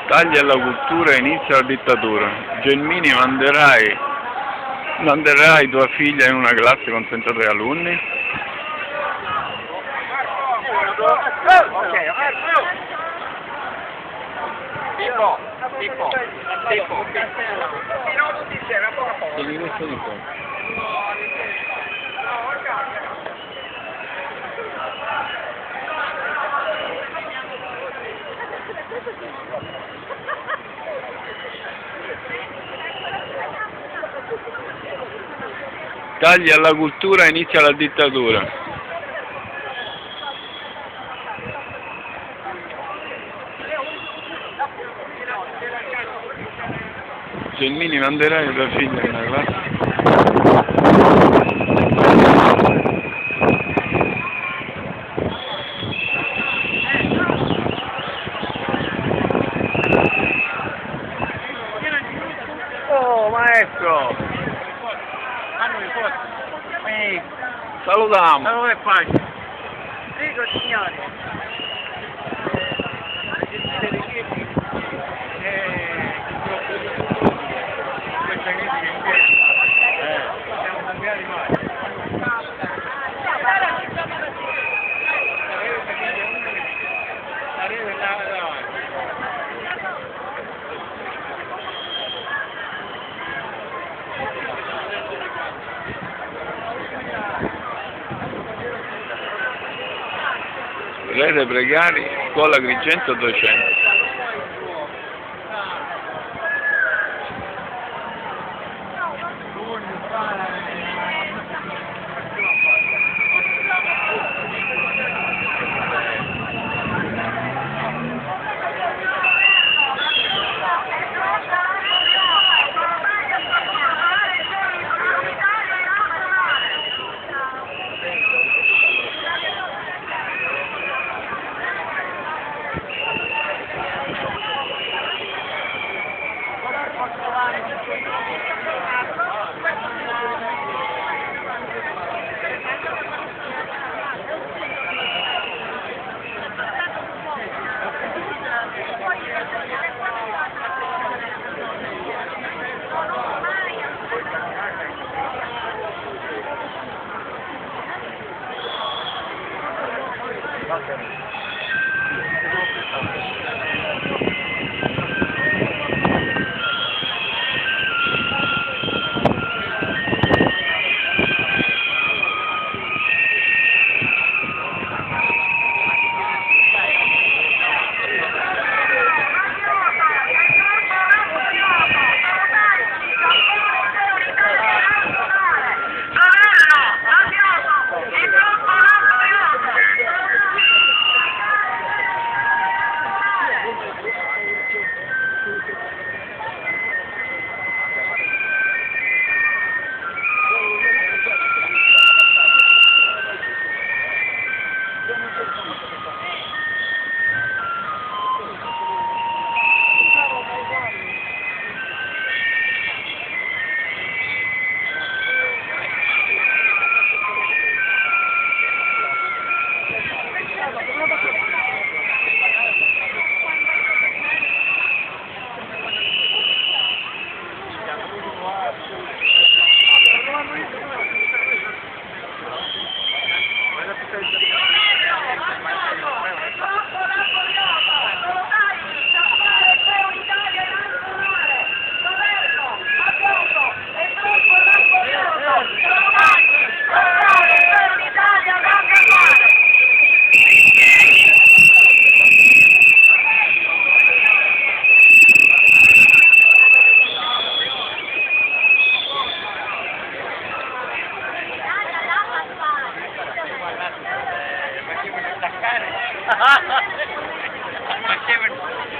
Tagli alla cultura e inizia la dittatura. Gelmini, manderai tua figlia in una classe con 33 alunni? Tipo. Tieni questo di qua. Tagli alla cultura e inizia la dittatura. Gelmini, manderai tua figlia in una classe? Oh, maestro! Salutiamo! Allora faccio. Prego signore. Rete precari, scuola Agrigento 200.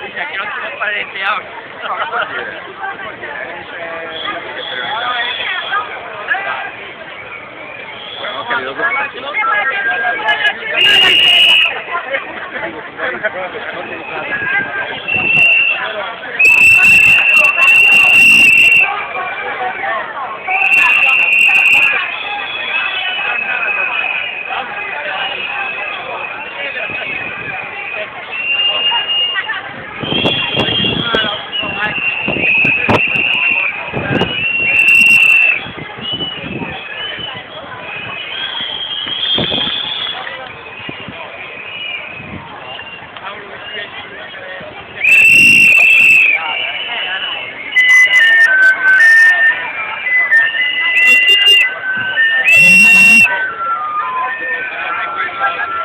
Dice che non si può fare niente auto. Bueno, querido, Ciao.